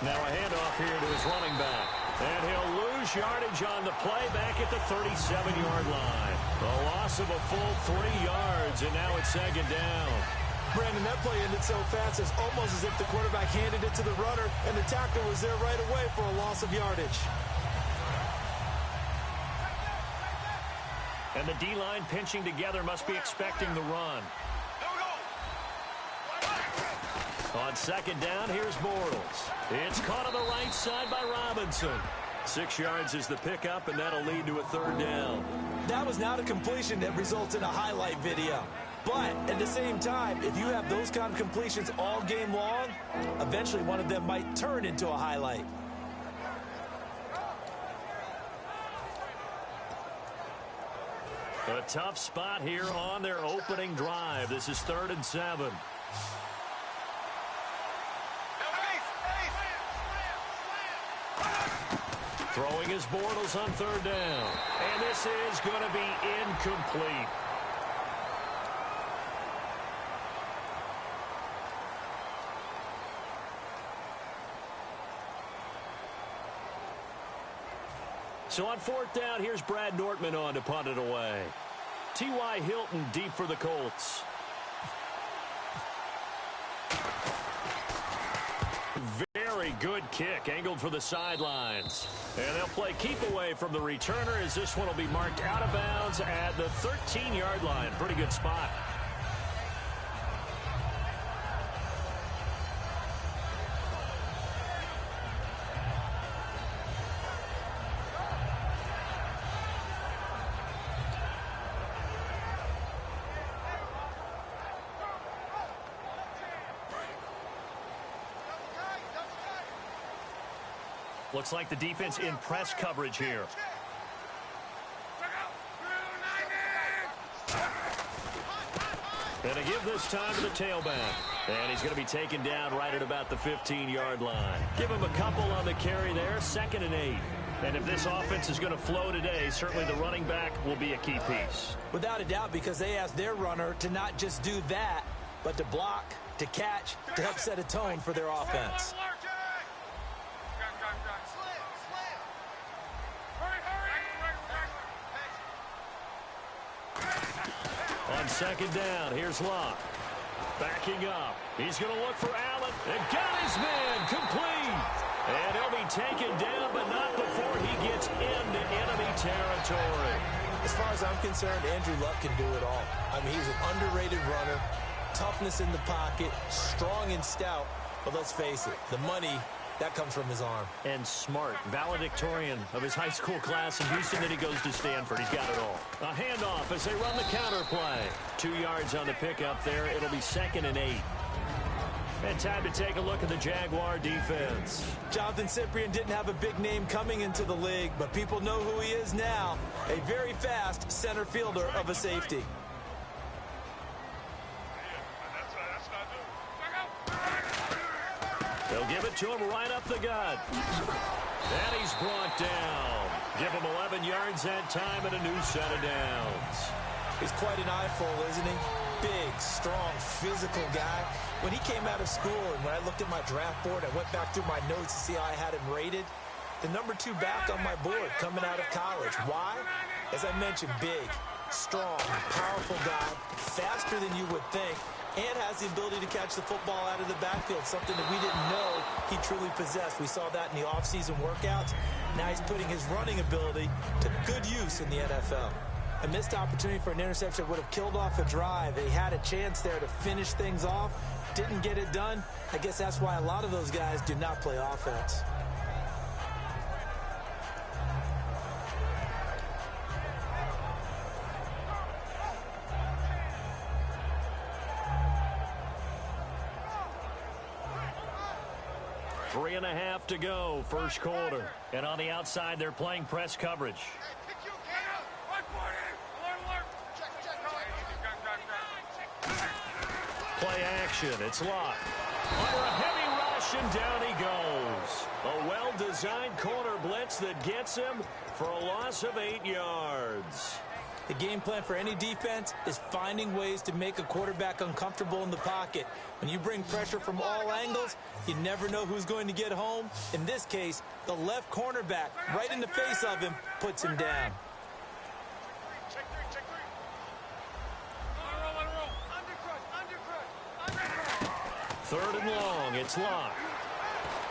Now a handoff here to his running back. And he'll lose yardage on the play back at the 37-yard line. A loss of a full 3 yards, and now it's second down. Brandon, that play ended so fast, it's almost as if the quarterback handed it to the runner, and the tackle was there right away for a loss of yardage. And the D-line pinching together must be expecting the run. On second down, here's Bortles. It's caught on the right side by Robinson. 6 yards is the pickup, and that'll lead to a third down. That was not a completion that results in a highlight video. But at the same time, if you have those kind of completions all game long, eventually one of them might turn into a highlight. A tough spot here on their opening drive. This is 3rd and 7. Throwing his Bortles on 3rd down. And this is going to be incomplete. So on 4th down, here's Brad Nortman on to punt it away. T.Y. Hilton deep for the Colts. Very good kick, angled for the sidelines. And they'll play keep away from the returner as this one will be marked out of bounds at the 13-yard line. Pretty good spot. Looks like the defense in press coverage here. And a give this time to the tailback. And he's going to be taken down right at about the 15-yard line. Give him a couple on the carry there, 2nd and 8. And if this offense is going to flow today, certainly the running back will be a key piece. Without a doubt, because they asked their runner to not just do that, but to block, to catch, to help set a tone for their offense. On 2nd down, here's Locke. Backing up. He's going to look for Allen. And got his man complete. And he'll be taken down, but not before he gets into enemy territory. As far as I'm concerned, Andrew Luck can do it all. I mean, he's an underrated runner. Toughness in the pocket. Strong and stout. But let's face it, the money, that comes from his arm. And smart, valedictorian of his high school class in Houston, then he goes to Stanford. He's got it all. A handoff as they run the counter play. 2 yards on the pickup there. It'll be 2nd and 8. And time to take a look at the Jaguar defense. Jonathan Cyprien didn't have a big name coming into the league, but people know who he is now. A very fast center fielder of a safety. They'll give it to him right up the gut. And he's brought down. Give him 11 yards that time and a new set of downs. He's quite an eyeful, isn't he? Big, strong, physical guy. When he came out of school and when I looked at my draft board, I went back through my notes to see how I had him rated. The #2 back on my board coming out of college. Why? As I mentioned, big, strong, powerful guy, faster than you would think, and has the ability to catch the football out of the backfield, something that we didn't know he truly possessed. We saw that in the offseason workouts. Now he's putting his running ability to good use in the NFL. A missed opportunity for an interception would have killed off a drive. They had a chance there to finish things off. Didn't get it done. I guess that's why a lot of those guys do not play offense. Three and a half to go, first quarter. And on the outside, they're playing press coverage. Play action. It's Locke. Under a heavy rush, and down he goes. A well-designed corner blitz that gets him for a loss of 8 yards. The game plan for any defense is finding ways to make a quarterback uncomfortable in the pocket. When you bring pressure from all angles, you never know who's going to get home. In this case, the left cornerback, right in the face of him, puts him down. Third and long, it's Locke.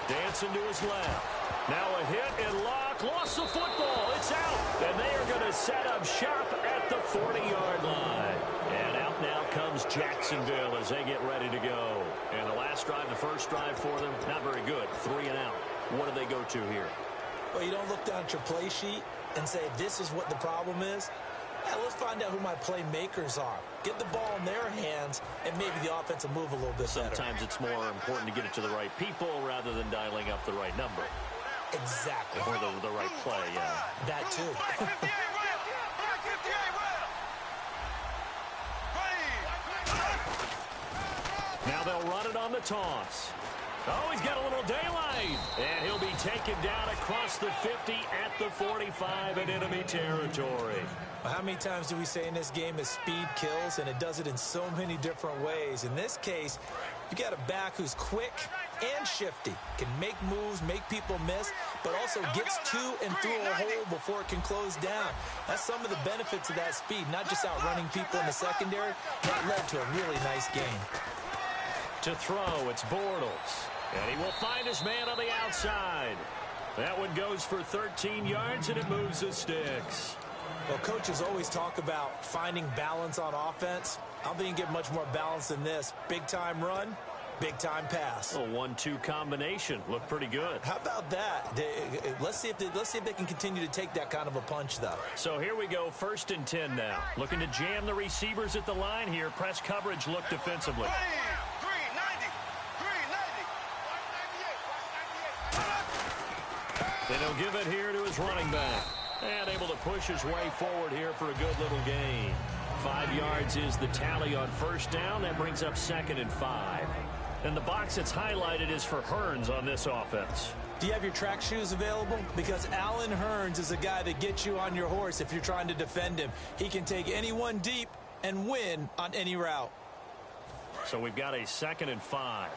Dancing to his left. Now a hit and Locke lost the football. It's out. And they are going to set up shop at the 40-yard line. And out now comes Jacksonville as they get ready to go. And the last drive, the first drive for them, not very good. 3 and out. What do they go to here? Well, you don't look down at your play sheet and say, this is what the problem is. Yeah, let's find out who my playmakers are. Get the ball in their hands, and maybe the offense will move a little bit better. Sometimes it's more important to get it to the right people rather than dialing up the right number. Exactly. Or the right play, yeah. That too. Now they'll run it on the toss. Oh, he's got a little daylight. And he'll be taken down across the 50 at the 45 in enemy territory. Well, how many times do we say in this game is speed kills, and it does it in so many different ways. In this case, you got a back who's quick and shifty, can make moves, make people miss, but also gets to and through a hole before it can close down. That's some of the benefits of that speed, not just outrunning people in the secondary. That led to a really nice game. To throw, it's Bortles. And he will find his man on the outside. That one goes for 13 yards, and it moves the sticks. Well, coaches always talk about finding balance on offense. I don't think you get much more balance than this. Big-time run, big-time pass. A 1-2 combination. Looked pretty good. How about that? Let's see if they can continue to take that kind of a punch, though. So here we go, 1st and 10 now. Looking to jam the receivers at the line here. Press coverage look defensively. Then he'll give it here to his running back. And able to push his way forward here for a good little gain. 5 yards is the tally on first down. That brings up 2nd and 5. And the box that's highlighted is for Hearns on this offense. Do you have your track shoes available? Because Allen Hearns is a guy that gets you on your horse if you're trying to defend him. He can take anyone deep and win on any route. So we've got a 2nd and 5.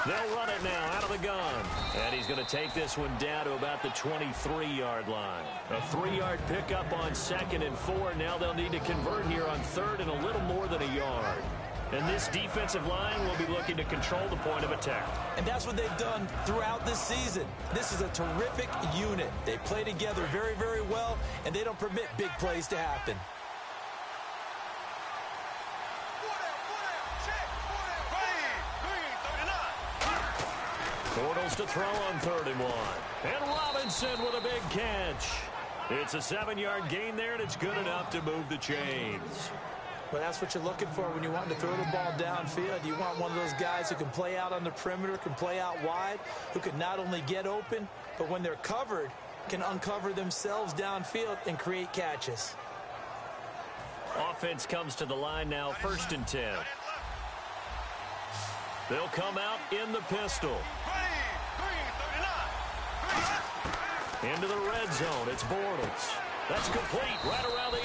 They'll run it now out of the gun. And he's going to take this one down to about the 23-yard line. A 3-yard pickup on 2nd and 4. Now they'll need to convert here on 3rd and a little more than a yard. And this defensive line will be looking to control the point of attack. And that's what they've done throughout this season. This is a terrific unit. They play together very, very well, and they don't permit big plays to happen. Bortles to throw on 3rd and 1. And Robinson with a big catch. It's a 7-yard gain there, and it's good enough to move the chains. Well, that's what you're looking for when you want to throw the ball downfield. You want one of those guys who can play out on the perimeter, can play out wide, who can not only get open, but when they're covered, can uncover themselves downfield and create catches. Offense comes to the line now, 1st and 10. They'll come out in the pistol. Into the red zone, it's Bortles. That's complete right around the 8.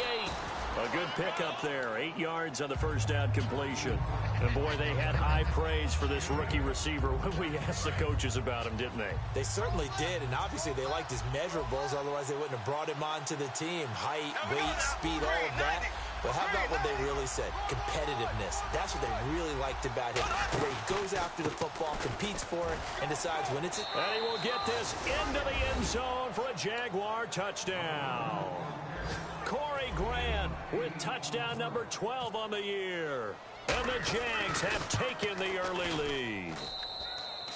A good pickup there, 8 yards on the first down completion. And boy, they had high praise for this rookie receiver when we asked the coaches about him, didn't they? They certainly did, and obviously they liked his measurables, otherwise they wouldn't have brought him onto the team. Height, weight, speed, all of that. But how about what they really said? Competitiveness. That's what they really liked about him. Where he goes after the football, competes for it, and decides when it's... And he will get this into the end zone for a Jaguar touchdown. Corey Grant with touchdown number 12 on the year. And the Jags have taken the early lead.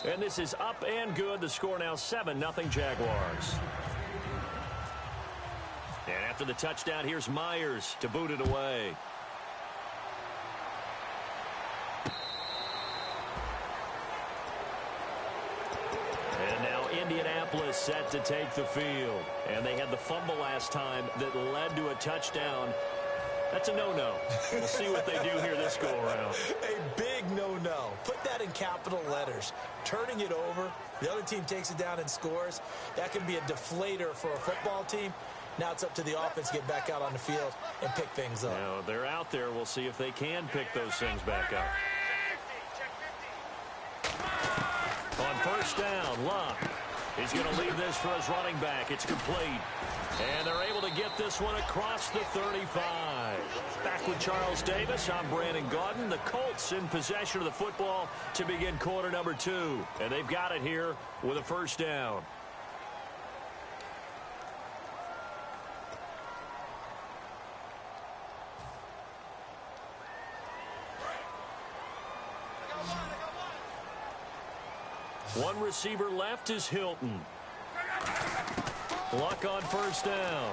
And this is up and good. The score now 7-0 Jaguars. And after the touchdown, here's Myers to boot it away. And now Indianapolis set to take the field. And they had the fumble last time that led to a touchdown. That's a no-no. We'll see what they do here this go-around. A big no-no. Put that in capital letters. Turning it over, the other team takes it down and scores. That can be a deflator for a football team. Now it's up to the offense to get back out on the field and pick things up. Now, they're out there. We'll see if they can pick those things back up. On first down, Luck. He's going to leave this for his running back. It's complete. And they're able to get this one across the 35. Back with Charles Davis, I'm Brandon Gaudin. The Colts in possession of the football to begin quarter number 2. And they've got it here with a first down. One receiver left is Hilton. Luck on first down.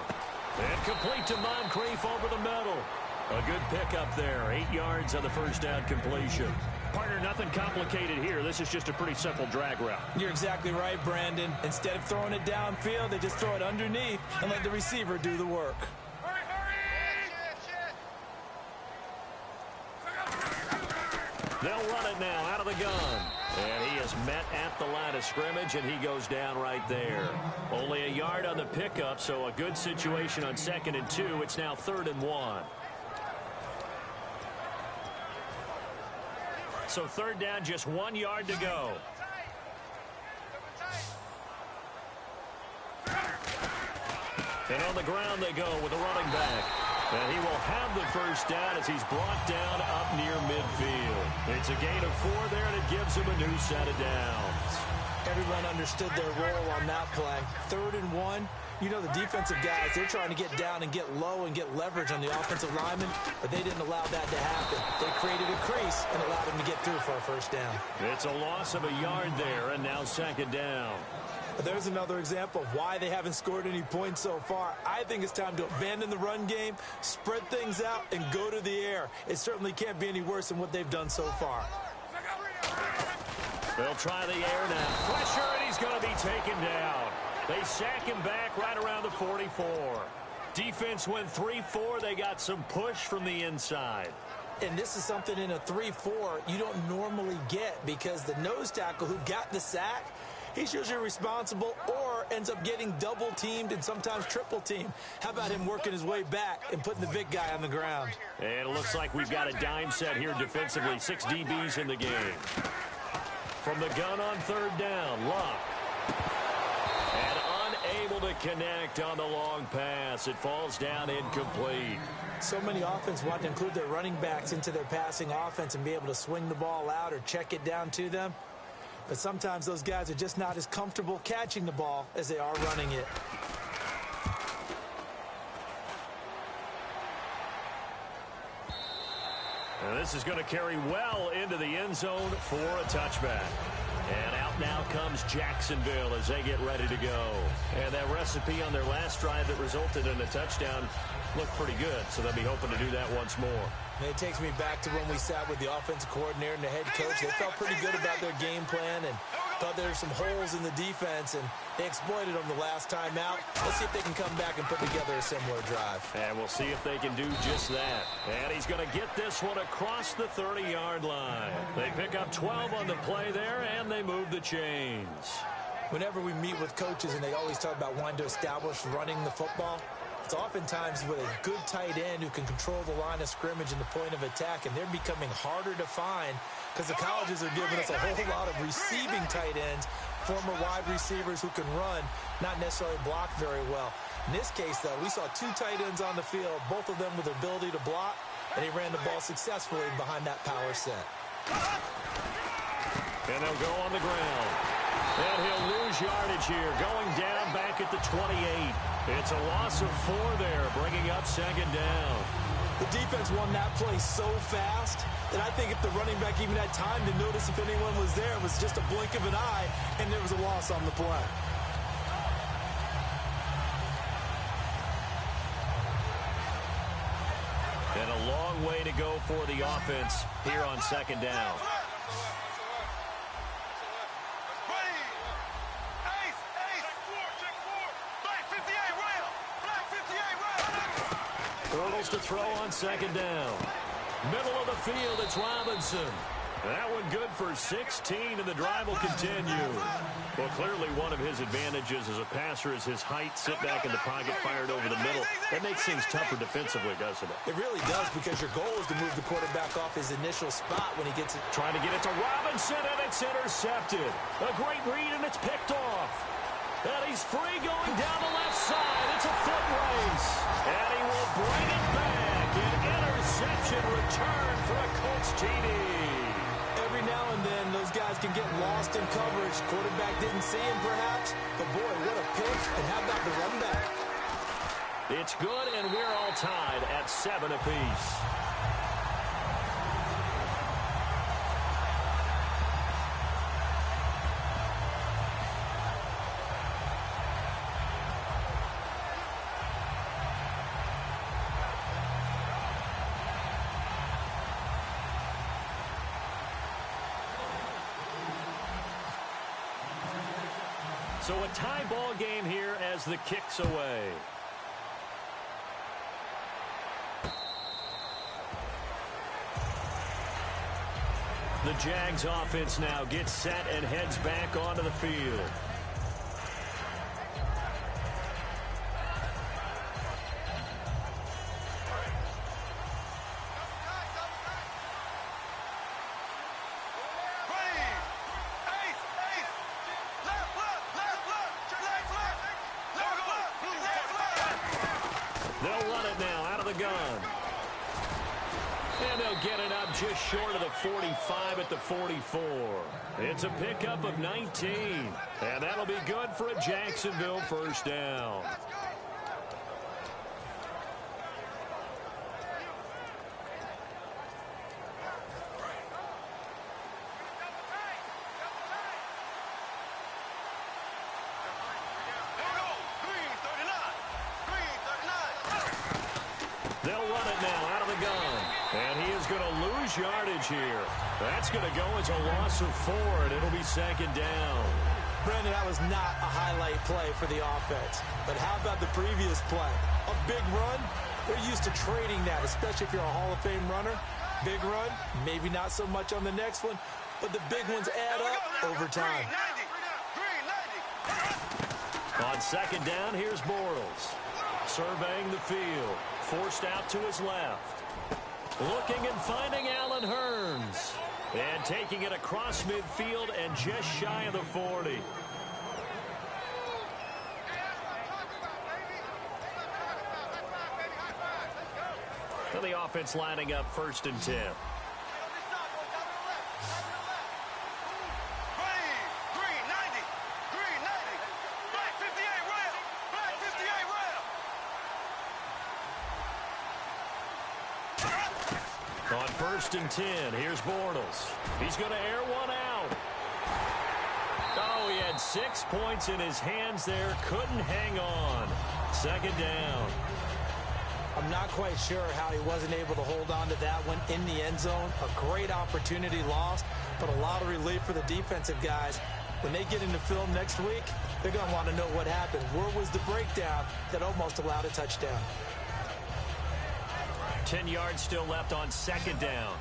And complete to Moncrief over the middle. A good pickup there. 8 yards on the first down completion. Partner, nothing complicated here. This is just a pretty simple drag route. You're exactly right, Brandon. Instead of throwing it downfield, they just throw it underneath and let the receiver do the work. They'll run it now out of the gun. And he is met at the line of scrimmage, and he goes down right there. Only a yard on the pickup, so a good situation on 2nd and 2. It's now 3rd and 1. So 3rd down, just 1 yard to go. And on the ground they go with a running back. And he will have the first down as he's brought down up near midfield. It's a gain of 4 there, and it gives him a new set of downs. Everyone understood their role on that play. 3rd and 1. You know, the defensive guys, they're trying to get down and get low and get leverage on the offensive lineman, but they didn't allow that to happen. They created a crease and allowed him to get through for a first down. It's a loss of a yard there, and now 2nd down. There's another example of why they haven't scored any points so far. I think it's time to abandon the run game, spread things out, and go to the air. It certainly can't be any worse than what they've done so far. They'll try the air now. Pressure, and he's going to be taken down. They sack him back right around the 44. Defense went 3-4. They got some push from the inside. And this is something in a 3-4 you don't normally get because the nose tackle who got the sack, he's usually responsible or ends up getting double-teamed and sometimes triple-teamed. How about him working his way back and putting the big guy on the ground? And it looks like we've got a dime set here defensively. 6 DBs in the game. From the gun on 3rd down, Luck. And unable to connect on the long pass. It falls down incomplete. So many offense want to include their running backs into their passing offense and be able to swing the ball out or check it down to them. But sometimes those guys are just not as comfortable catching the ball as they are running it. And this is going to carry well into the end zone for a touchback. And out now comes Jacksonville as they get ready to go. And that recipe on their last drive that resulted in a touchdown looked pretty good, so they'll be hoping to do that once more. And it takes me back to when we sat with the offensive coordinator and the head coach. They felt pretty good about their game plan and thought there were some holes in the defense, and they exploited them the last time out. Let's see if they can come back and put together a similar drive. And we'll see if they can do just that. And he's going to get this one across the 30-yard line. They pick up 12 on the play there, and they move the chains. Whenever we meet with coaches and they always talk about wanting to establish running the football, it's oftentimes with a good tight end who can control the line of scrimmage and the point of attack, and they're becoming harder to find because the colleges are giving us a whole lot of receiving tight ends, former wide receivers who can run, not necessarily block very well. In this case, though, we saw 2 tight ends on the field, both of them with the ability to block, and he ran the ball successfully behind that power set. And they'll go on the ground. And he'll lose yardage here, going down back at the 28. It's a loss of 4 there, bringing up 2nd down. The defense won that play so fast that I think if the running back even had time to notice if anyone was there, it was just a blink of an eye, and there was a loss on the play. And a long way to go for the offense here on 2nd down. Bortles to throw on second down. Middle of the field, it's Robinson. That one good for 16, and the drive will continue. Well, clearly one of his advantages as a passer is his height. Sit back in the pocket, fired over the middle. That makes things tougher defensively, doesn't it? It really does, because your goal is to move the quarterback off his initial spot when he gets it. Trying to get it to Robinson, and it's intercepted. A great read, and it's picked off. And he's free going down the left side. It's a foot race. And he will bring it back. An interception return for a Colts TD. Every now and then, those guys can get lost in coverage. Quarterback didn't see him, perhaps. But, boy, what a pick. And how about the run back? It's good, and we're all tied at 7 apiece. So a tie ball game here as the kick's away. The Jags offense now gets set and heads back onto the field. They'll run it now out of the gun. And they'll get it up just short of the 45 at the 44. It's a pickup of 19. And that'll be good for a Jacksonville first down. They'll run it now out of the gun. And he is going to lose yardage here. That's going to go as a loss of 4, and it'll be second down. Brandon, that was not a highlight play for the offense. But how about the previous play? A big run? They're used to trading that, especially if you're a Hall of Fame runner. Big run, maybe not so much on the next one, but the big ones add up over time. On second down, here's Bortles. Surveying the field. Forced out to his left. Looking and finding Allen Hurns. And taking it across midfield and just shy of the 40. So the offense lining up 1st and 10. On 1st and 10, here's Bortles. He's going to air one out. Oh, he had 6 points in his hands there. Couldn't hang on. Second down. I'm not quite sure how he wasn't able to hold on to that one in the end zone. A great opportunity lost, but a lot of relief for the defensive guys. When they get into film next week, they're going to want to know what happened. Where was the breakdown that almost allowed a touchdown? 10 yards still left on second down.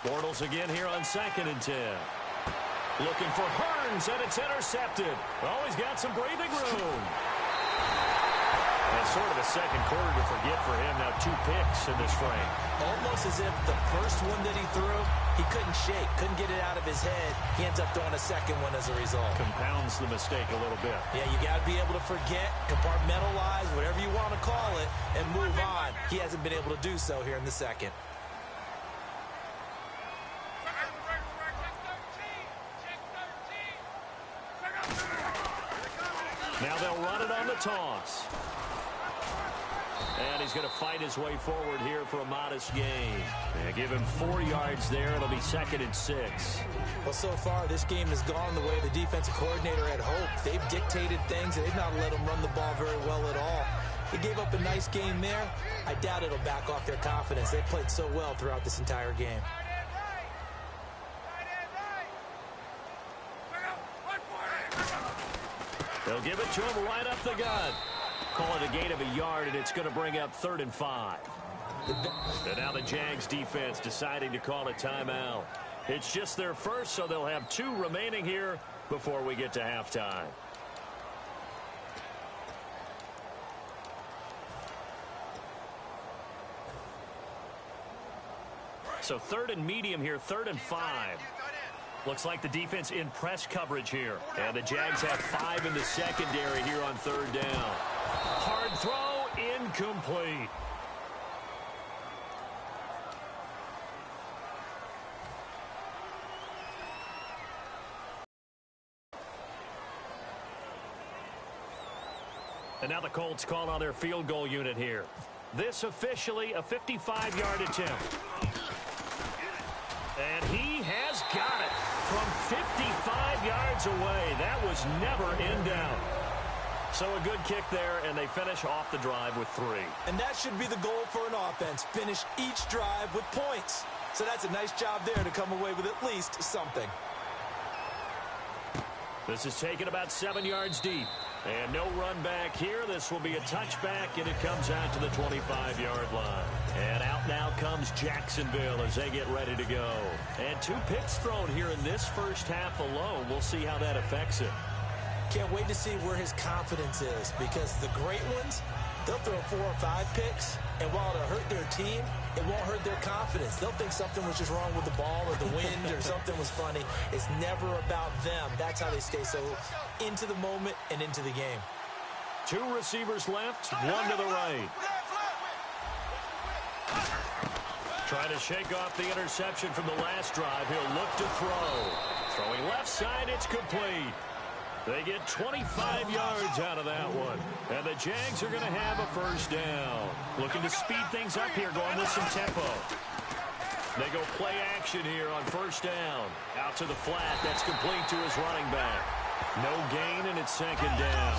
Bortles again here on 2nd and 10. Looking for Hurns, and it's intercepted. Oh, he's got some breathing room. That's sort of a second quarter to forget for him. Now 2 picks in this frame. Almost as if the first one that he threw, he couldn't shake, couldn't get it out of his head. He ends up throwing a second one as a result. Compounds the mistake a little bit. Yeah, you got to be able to forget, compartmentalize, whatever you want to call it, and move on. He hasn't been able to do so here in the second. Now they'll run it on the toss. And he's going to fight his way forward here for a modest gain. And give him 4 yards there. It'll be 2nd and 6. Well, so far, this game has gone the way the defensive coordinator had hoped. They've dictated things, and they've not let him run the ball very well at all. They gave up a nice game there. I doubt it'll back off their confidence. They played so well throughout this entire game. They'll give it to him right up the gut. Call it a gain of a yard, and it's going to bring up 3rd and 5. And now the Jags defense deciding to call a timeout. It's just their first, so they'll have 2 remaining here before we get to halftime. So 3rd and medium here, 3rd and 5. Looks like the defense in press coverage here. And the Jags have 5 in the secondary here on 3rd down. Hard throw, incomplete. And now the Colts call on their field goal unit here. This officially a 55-yard attempt. And he has got it from 55 yards away. That was never in doubt. So a good kick there, and they finish off the drive with 3. And that should be the goal for an offense. Finish each drive with points. So that's a nice job there to come away with at least something. This is taken about 7 yards deep. And no run back here. This will be a touchback, and it comes out to the 25-yard line. And out now comes Jacksonville as they get ready to go. And 2 picks thrown here in this first half alone. We'll see how that affects him. Can't wait to see where his confidence is, because the great ones, they'll throw 4 or 5 picks, and while it'll hurt their team, it won't hurt their confidence. They'll think something was just wrong with the ball or the wind or something was funny. It's never about them. That's how they stay so into the moment and into the game. 2 receivers left, 1 to the right. Trying to shake off the interception from the last drive. He'll look to throw. Throwing left side, it's complete. They get 25 yards out of that one. And the Jags are going to have a first down. Looking to speed things up here, going with some tempo. They go play action here on first down. Out to the flat. That's complete to his running back. No gain, and it's 2nd down.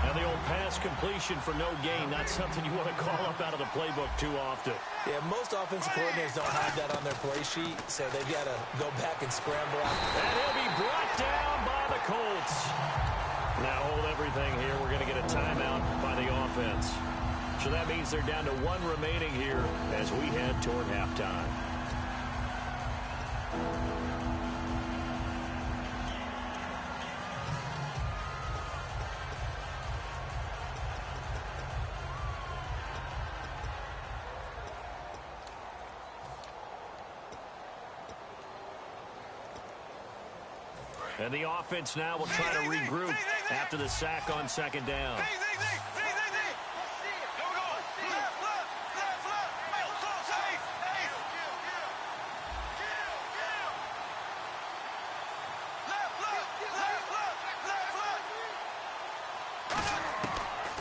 And the old pass completion for no gain, not something you want to call up out of the playbook too often. Yeah, most offensive coordinators don't have that on their play sheet, so they've got to go back and scramble out. And he'll be brought down by the Colts. Now hold everything here. We're going to get a timeout by the offense. So that means they're down to 1 remaining here as we head toward halftime. And the offense now will try to regroup after the sack on 2nd down.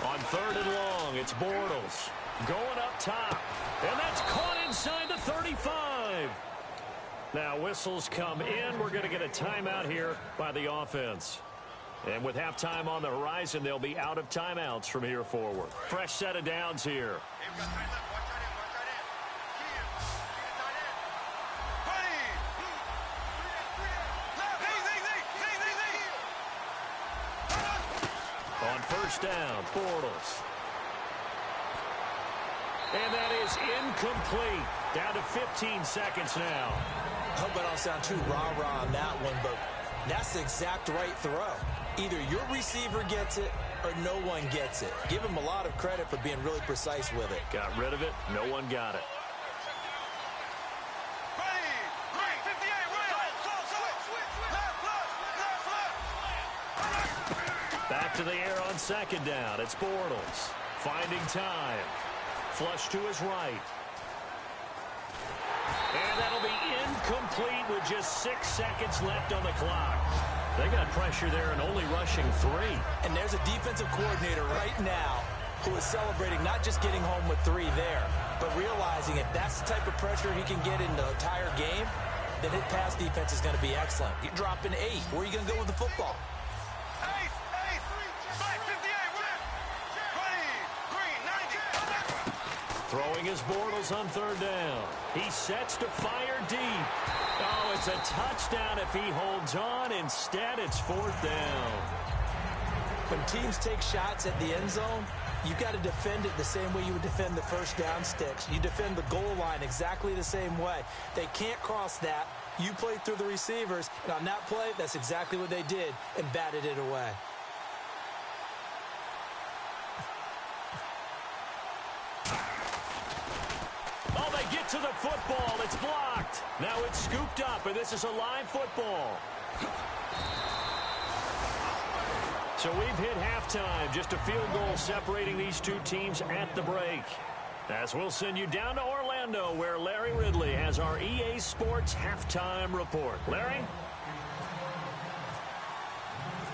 On 3rd and long, it's Bortles going up top. And that's caught inside the 35. Now whistles come in. We're going to get a timeout here by the offense. And with halftime on the horizon, they'll be out of timeouts from here forward. Fresh set of downs here. On first down, Bortles. And that is incomplete. Down to 15 seconds now. I hope I don't sound too rah-rah on that one, but that's the exact right throw. Either your receiver gets it or no one gets it. Give him a lot of credit for being really precise with it. Got rid of it. No one got it. Back to the air on 2nd down. It's Bortles. Finding time. Flush to his right. And that'll be incomplete with just 6 seconds left on the clock. They got pressure there and only rushing 3. And there's a defensive coordinator right now who is celebrating not just getting home with 3 there, but realizing if that's the type of pressure he can get in the entire game, then his pass defense is going to be excellent. You're dropping 8. Where are you going to go with the football? Throwing his Bortles on 3rd down. He sets to fire deep. Oh, it's a touchdown if he holds on. Instead, it's 4th down. When teams take shots at the end zone, you got to defend it the same way you would defend the first down sticks. You defend the goal line exactly the same way. They can't cross that. You play through the receivers, and on that play, that's exactly what they did and batted it away. Oh, they get to the football. It's blocked. Now it's scooped up, and this is a live football. So we've hit halftime. Just a field goal separating these two teams at the break. As we'll send you down to Orlando, where Larry Ridley has our EA Sports halftime report. Larry?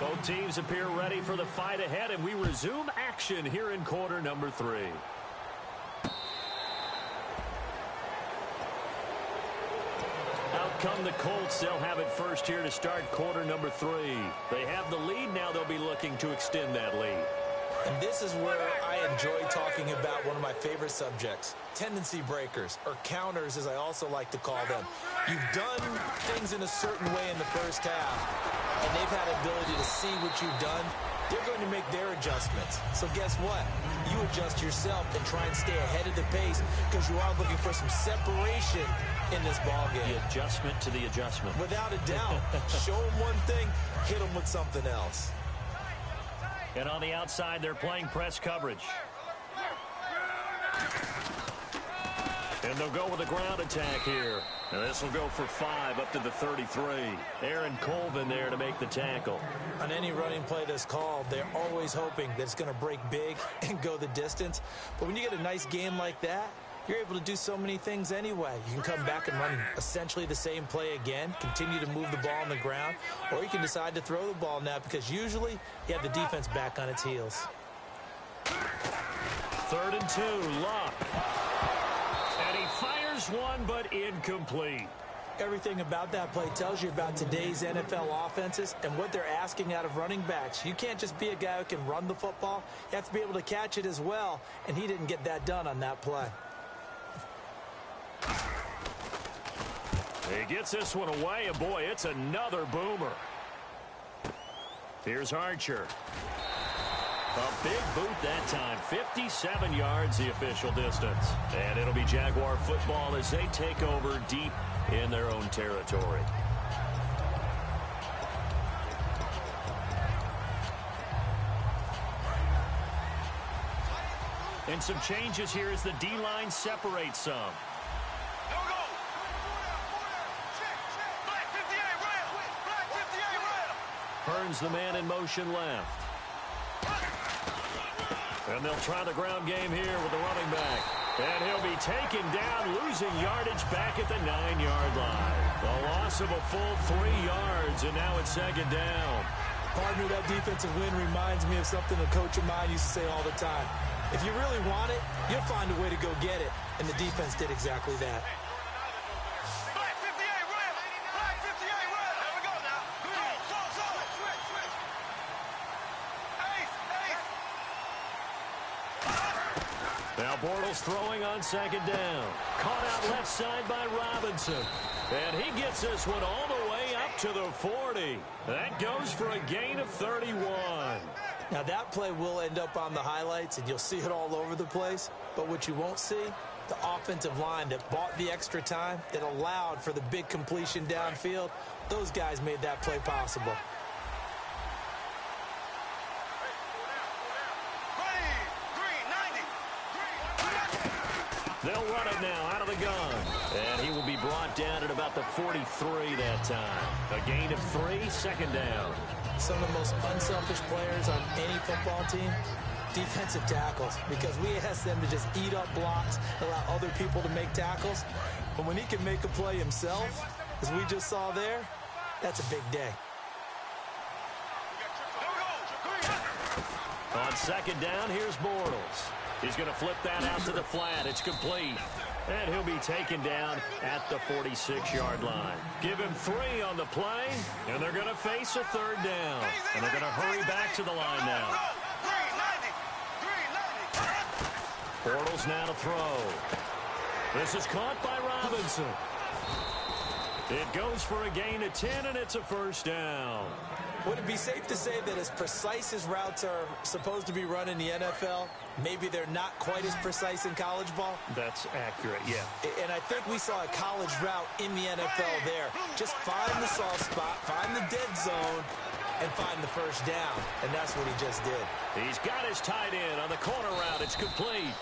Both teams appear ready for the fight ahead, and we resume action here in quarter number 3. Out come the Colts. They'll have it first here to start quarter number 3. They have the lead. Now they'll be looking to extend that lead. And this is where I enjoy talking about one of my favorite subjects, tendency breakers, or counters as I also like to call them. You've done things in a certain way in the first half, and they've had the ability to see what you've done. They're going to make their adjustments. So guess what? You adjust yourself and try and stay ahead of the pace because you are looking for some separation in this ballgame. The adjustment to the adjustment. Without a doubt. Show them one thing, hit them with something else. And on the outside, they're playing press coverage. And they'll go with a ground attack here. And this will go for 5 up to the 33. Aaron Colvin there to make the tackle. On any running play that's called, they're always hoping that it's going to break big and go the distance. But when you get a nice game like that, you're able to do so many things anyway. You can come back and run essentially the same play again, continue to move the ball on the ground, or you can decide to throw the ball now because usually you have the defense back on its heels. 3rd and 2, Luck. And he fires one, but incomplete. Everything about that play tells you about today's NFL offenses and what they're asking out of running backs. You can't just be a guy who can run the football. You have to be able to catch it as well, and he didn't get that done on that play. He gets this one away, and boy, it's another boomer. Here's Archer. A big boot that time. 57 yards the official distance. And it'll be Jaguar football as they take over deep in their own territory. And some changes here as the D-line separates some. Burns the man in motion left. And they'll try the ground game here with the running back. And he'll be taken down, losing yardage back at the 9-yard line. The loss of a full 3 yards, and now it's 2nd down. Partner, that defensive win reminds me of something a coach of mine used to say all the time. If you really want it, you'll find a way to go get it. And the defense did exactly that. Now Bortles throwing on 2nd down. Caught out left side by Robinson. And he gets this one all the way up to the 40. That goes for a gain of 31. Now that play will end up on the highlights, and you'll see it all over the place. But what you won't see, the offensive line that bought the extra time, that allowed for the big completion downfield, those guys made that play possible. They'll run it now out of the gun. And he will be brought down at about the 43 that time. A gain of 3, 2nd down. Some of the most unselfish players on any football team, defensive tackles, because we ask them to just eat up blocks, allow other people to make tackles. But when he can make a play himself, as we just saw there, that's a big day. On 2nd down, here's Bortles. He's going to flip that out to the flat. It's complete. And he'll be taken down at the 46-yard line. Give him 3 on the play, and they're going to face a 3rd down. And they're going to hurry back to the line now. Bortles now to throw. This is caught by Robinson. It goes for a gain of 10, and it's a 1st down. Would it be safe to say that as precise as routes are supposed to be run in the NFL, maybe they're not quite as precise in college ball? That's accurate, yeah. And I think we saw a college route in the NFL there. Just find the soft spot, find the dead zone, and find the first down. And that's what he just did. He's got his tight end on the corner route. It's complete.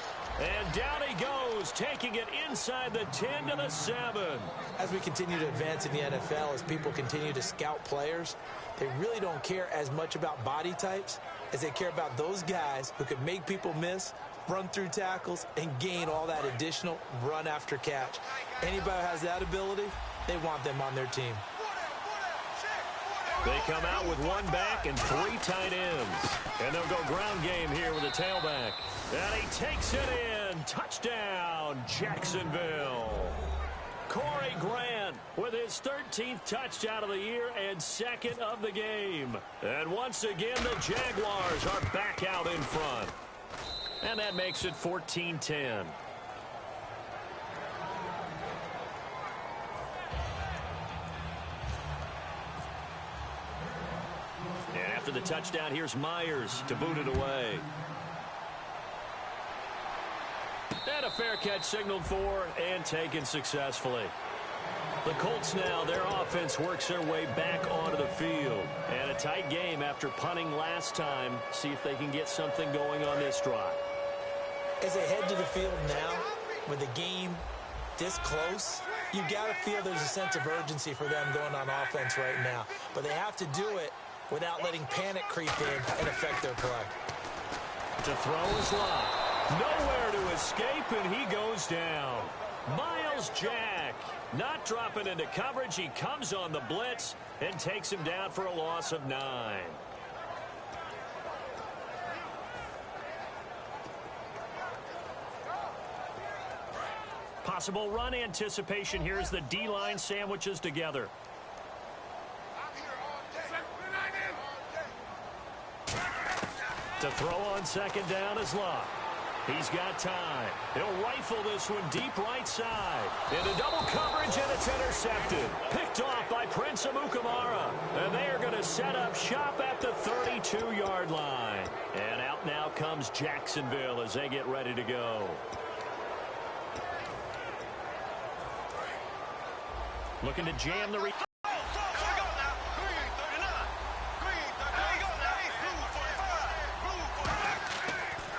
And down he goes, taking it inside the 10 to the 7. As we continue to advance in the NFL, as people continue to scout players, they really don't care as much about body types as they care about those guys who can make people miss, run through tackles, and gain all that additional run after catch. Anybody who has that ability, they want them on their team. They come out with one back and 3 tight ends. And they'll go ground game here with a tailback. And he takes it in. Touchdown, Jacksonville. Corey Grant with his 13th touchdown of the year and 2nd of the game. And once again, the Jaguars are back out in front. And that makes it 14-10. And after the touchdown, here's Myers to boot it away. And a fair catch signaled for and taken successfully. The Colts now, their offense works their way back onto the field. And a tight game after punting last time. See if they can get something going on this drive. As they head to the field now, with the game this close, you got to feel there's a sense of urgency for them going on offense right now. But they have to do it without letting panic creep in and affect their play. To throw is Locke. Nowhere to escape, and he goes down. Miles Jack not dropping into coverage. He comes on the blitz and takes him down for a loss of 9. Possible run anticipation here as the D-line sandwiches together. To throw on 2nd down is Locke. He's got time. He'll rifle this one deep right side. Into double coverage, and it's intercepted. Picked off by Prince Amukamara. And they are going to set up shop at the 32-yard line. And out now comes Jacksonville as they get ready to go. Looking to jam the...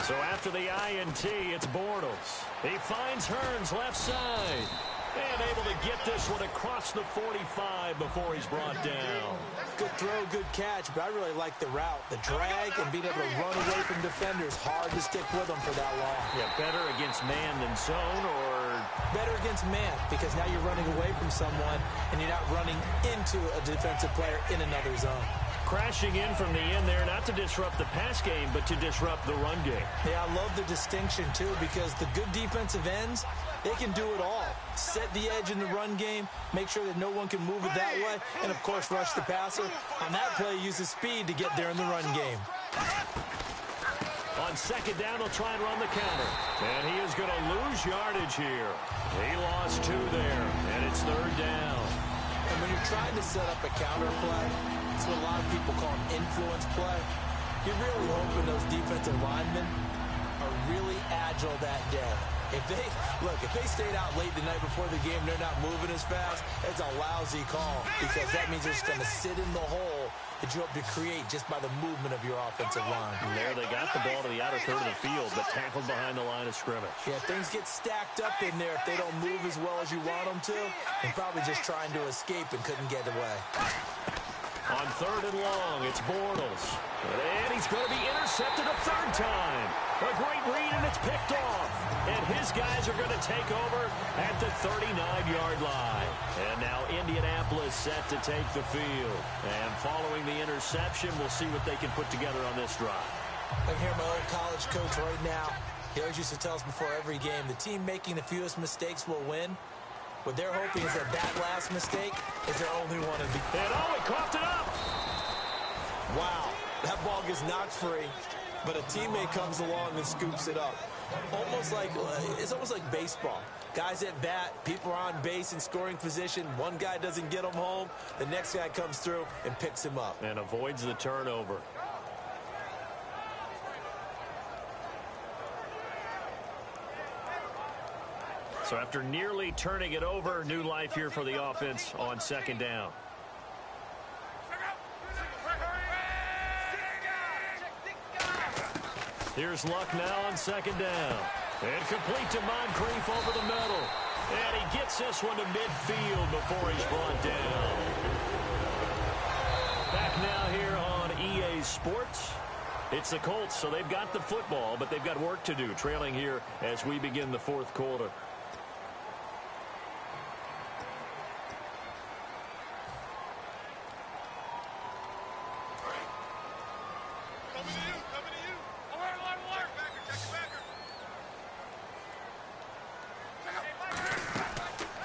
So after the INT, it's Bortles. He finds Hearns left side. And able to get this one across the 45 before he's brought down. Good throw, good catch, but I really like the route. The drag and being able to run away from defenders. Hard to stick with them for that long. Yeah, better against man than zone, or... Better against man, because now you're running away from someone and you're not running into a defensive player in another zone. Crashing in from the end there, not to disrupt the pass game, but to disrupt the run game. Yeah, I love the distinction, too, because the good defensive ends, they can do it all. Set the edge in the run game, make sure that no one can move it that way, and, of course, rush the passer. On that play, use his speed to get there in the run game. On 2nd down, they'll try and run the counter. And he is going to lose yardage here. He lost 2 there, and it's 3rd down. And when you're trying to set up a counter play, it's what a lot of people call an influence play. You're really hoping those defensive linemen are really agile that day. If they stayed out late the night before the game, they're not moving as fast, it's a lousy call because that means they're just going to sit in the hole that you hope to create just by the movement of your offensive line. And there they got the ball to the outer third of the field, but tackled behind the line of scrimmage. Yeah, things get stacked up in there if they don't move as well as you want them to. They're probably just trying to escape and couldn't get away. On 3rd and long, it's Bortles. And he's going to be intercepted a 3rd time. A great read, and it's picked off. And his guys are going to take over at the 39-yard line. And now Indianapolis set to take the field. And following the interception, we'll see what they can put together on this drive. I hear my old college coach right now. He always used to tell us before every game, the team making the fewest mistakes will win. What they're hoping is that last mistake is their only one. And he coughed it up. Wow, that ball gets knocked free, but a teammate comes along and scoops it up. It's almost like baseball. Guys at bat, people are on base in scoring position. One guy doesn't get him home. The next guy comes through and picks him up. And avoids the turnover. So after nearly turning it over, new life here for the offense on second down. Here's Luck now on second down. And complete to Moncrief over the middle. And he gets this one to midfield before he's brought down. Back now here on EA Sports. It's the Colts, so they've got the football, but they've got work to do, trailing here as we begin the fourth quarter.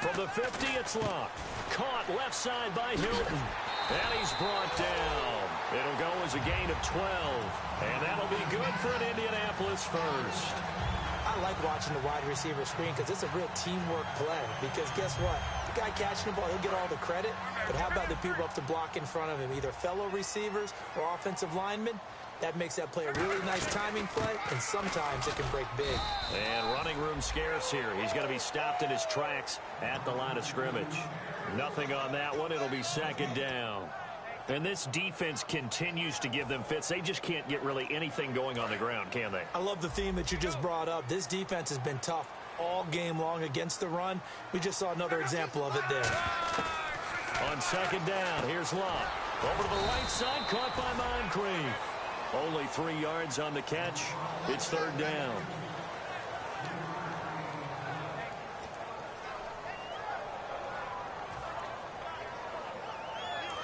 From the 50, it's Luck. Caught left side by Hilton. And he's brought down. It'll go as a gain of 12. And that'll be good for an Indianapolis first. I like watching the wide receiver screen because it's a real teamwork play. Because guess what? The guy catching the ball, he'll get all the credit. But how about the people up to block in front of him? Either fellow receivers or offensive linemen. That makes that play a really nice timing play, and sometimes it can break big. And running room scarce here. He's going to be stopped in his tracks at the line of scrimmage. Nothing on that one. It'll be second down. And this defense continues to give them fits. They just can't get really anything going on the ground, can they? I love the theme that you just brought up. This defense has been tough all game long against the run. We just saw another example of it there. On second down, here's Luck. Over to the right side, caught by Moncrief. Only 3 yards on the catch. It's third down.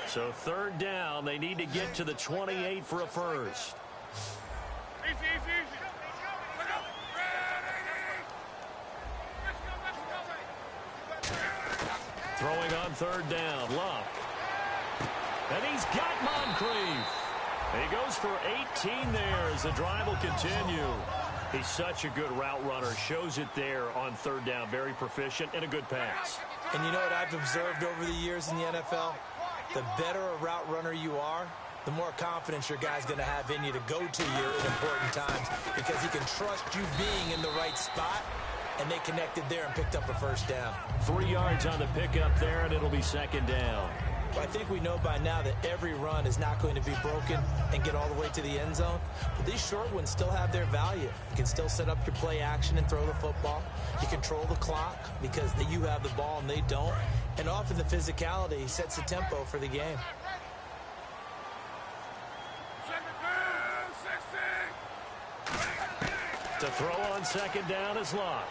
So third down, they need to get to the 28 for a first. Throwing on third down, Luck. And he's got Moncrief. He goes for 18 there as the drive will continue. He's such a good route runner. Shows it there on third down. Very proficient and a good pass. And you know what I've observed over the years in the NFL? The better a route runner you are, the more confidence your guy's going to have in you to go to you at important times because he can trust you being in the right spot, and they connected there and picked up a first down. 3 yards on the pickup there, and it'll be second down. Well, I think we know by now that every run is not going to be broken and get all the way to the end zone. But these short ones still have their value. You can still set up your play action and throw the football. You control the clock because you have the ball and they don't. And often the physicality sets the tempo for the game. To throw on second down is Luck.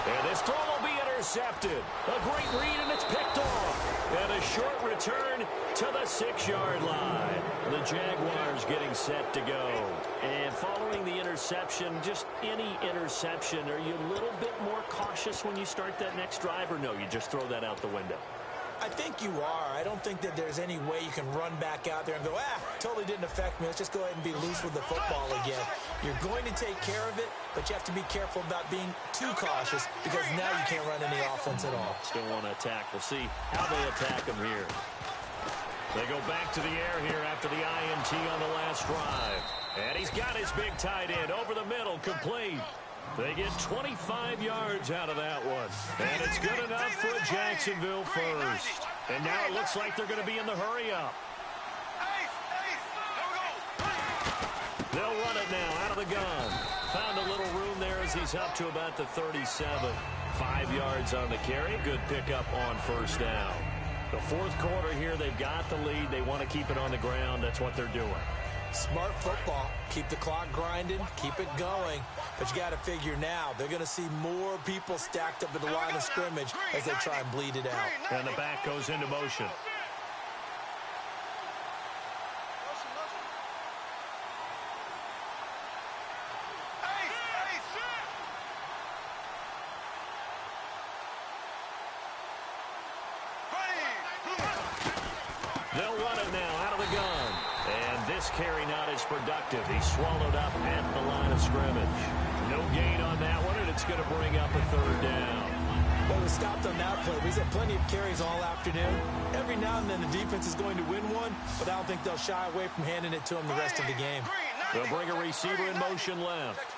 And this throw will be intercepted. A great read, and it's picked off. And a short return to the 6-yard line. The Jaguars getting set to go. And following the interception, just any interception, are you a little bit more cautious when you start that next drive, or no, you just throw that out the window? I think you are. I don't think that there's any way you can run back out there and go, totally didn't affect me. Let's just go ahead and be loose with the football again. You're going to take care of it, but you have to be careful about being too cautious because now you can't run any offense at all. Still want to attack. We'll see how they attack them here. They go back to the air here after the INT on the last drive. And he's got his big tight end over the middle, complete. They get 25 yards out of that one. And it's good enough for a Jacksonville first. And now it looks like they're going to be in the hurry-up. They'll run it now out of the gun. Found a little room there as he's up to about the 37. 5 yards on the carry. Good pickup on first down. The fourth quarter here, they've got the lead. They want to keep it on the ground. That's what they're doing. Smart football. Keep the clock grinding. Keep it going. But you got to figure now, they're going to see more people stacked up at the line of scrimmage as they try and bleed it out. And the back goes into motion. They'll run it now out of the gun. And this carry not as productive. He's swallowed up at the line of scrimmage. No gain on that one, and it's going to bring up a third down. Well, we stopped on that play. We've had plenty of carries all afternoon. Every now and then the defense is going to win one, but I don't think they'll shy away from handing it to them the rest of the game. They'll bring a receiver in motion left.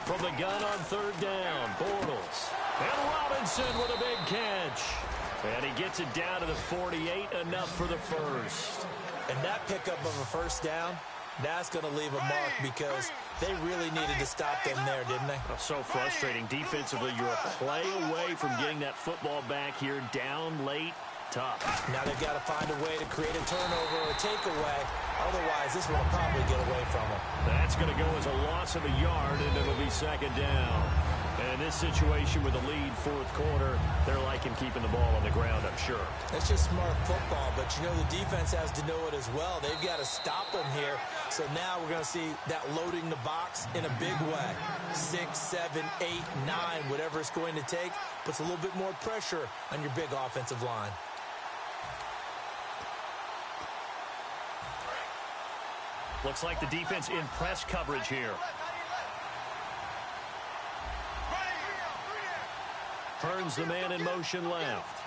From the gun on third down, Bortles. And Robinson with a big catch. And he gets it down to the 48, enough for the first. And that pickup of a first down, that's going to leave a mark because they really needed to stop them there, didn't they? Oh, so frustrating. Defensively, you're a play away from getting that football back here, down late. Tough. Now they've got to find a way to create a turnover or a takeaway. Otherwise, this one will probably get away from them. That's going to go as a loss of a yard, and it'll be second down. And in this situation with the lead fourth quarter, they're liking keeping the ball on the ground, I'm sure. That's just smart football, but you know the defense has to know it as well. They've got to stop them here. So now we're going to see that loading the box in a big way. 6, 7, 8, 9, whatever it's going to take, puts a little bit more pressure on your big offensive line. Looks like the defense in press coverage here. Turns the man in motion left.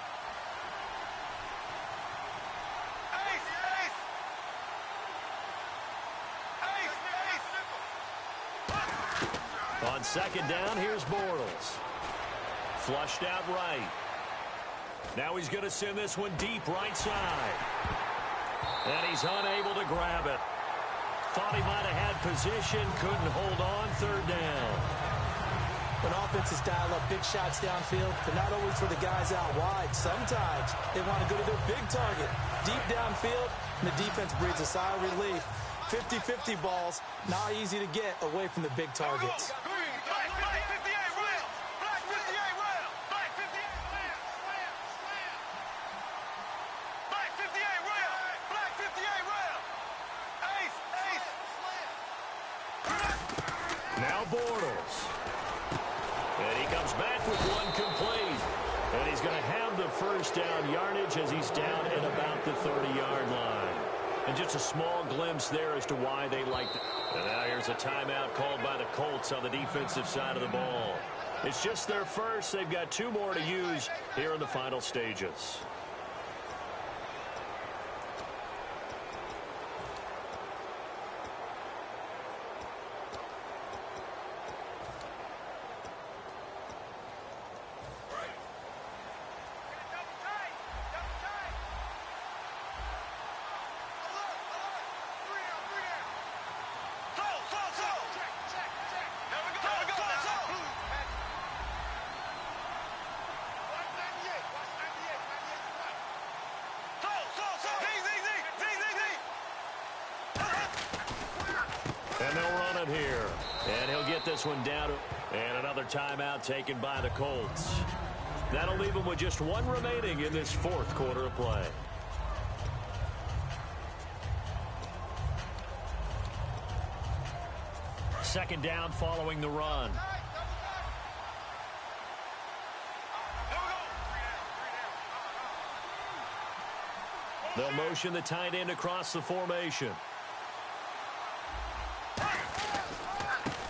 On second down, here's Bortles. Flushed out right. Now he's going to send this one deep right side. And he's unable to grab it. Thought he might have had position, couldn't hold on, third down. When offenses dial up big shots downfield, they're not always for the guys out wide. Sometimes they want to go to their big target. Deep downfield, and the defense breathes a sigh of relief. 50-50 balls, not easy to get away from the big targets. Now Bortles. And he comes back with one complete. And he's going to have the first down yardage as he's down at about the 30-yard line. And just a small glimpse there as to why they liked it. And now here's a timeout called by the Colts on the defensive side of the ball. It's just their first. They've got 2 more to use here in the final stages. And they'll run it here. And he'll get this one down. And another timeout taken by the Colts. That'll leave them with just 1 remaining in this fourth quarter of play. Second down following the run. They'll motion the tight end across the formation.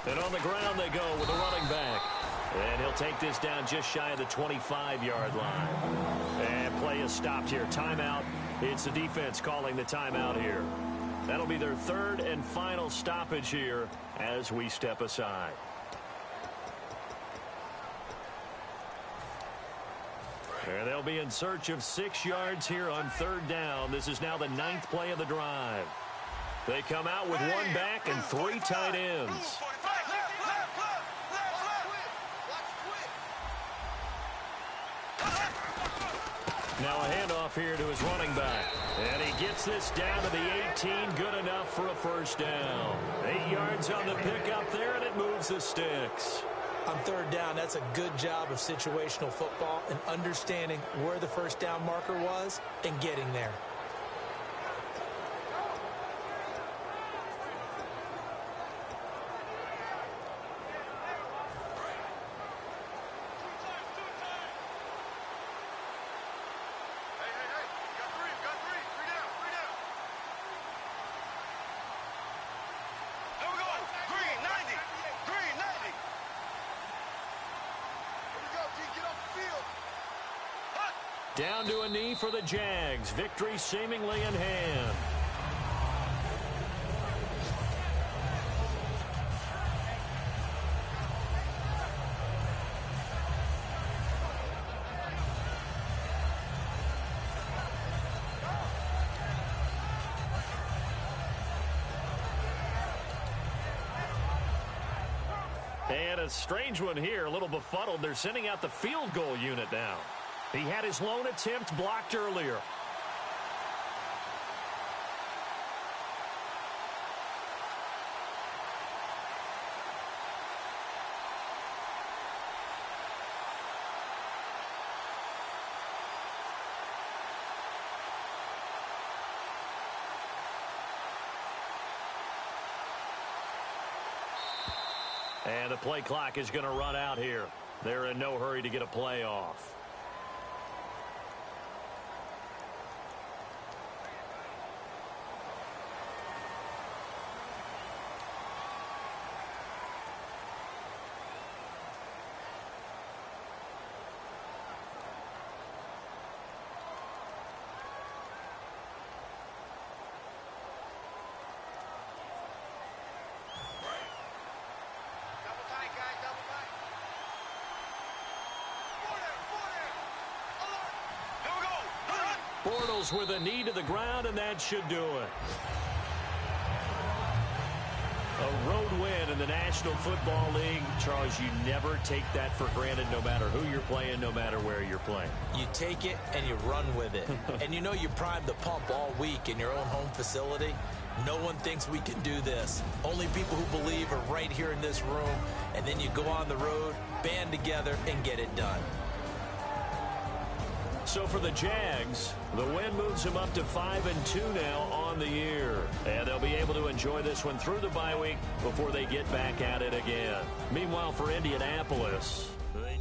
And on the ground they go with a running back. And he'll take this down just shy of the 25-yard line. And play is stopped here. Timeout. It's the defense calling the timeout here. That'll be their third and final stoppage here as we step aside. And they'll be in search of 6 yards here on third down. This is now the 9th play of the drive. They come out with 1 back and 3 tight ends. Now a handoff here to his running back. And he gets this down to the 18. Good enough for a first down. 8 yards on the pickup there, and it moves the sticks. On third down, that's a good job of situational football and understanding where the first down marker was and getting there. Down to a knee for the Jags. Victory seemingly in hand. And a strange one here, a little befuddled. They're sending out the field goal unit now. He had his lone attempt blocked earlier. And the play clock is going to run out here. They're in no hurry to get a play off. Bortles with a knee to the ground, and that should do it. A road win in the National Football League. Charles, you never take that for granted no matter who you're playing, no matter where you're playing. You take it and you run with it. And you know you primed the pump all week in your own home facility. No one thinks we can do this. Only people who believe are right here in this room. And then you go on the road, band together, and get it done. So for the Jags, the win moves them up to 5-2 now on the year. And they'll be able to enjoy this one through the bye week before they get back at it again. Meanwhile, for Indianapolis, they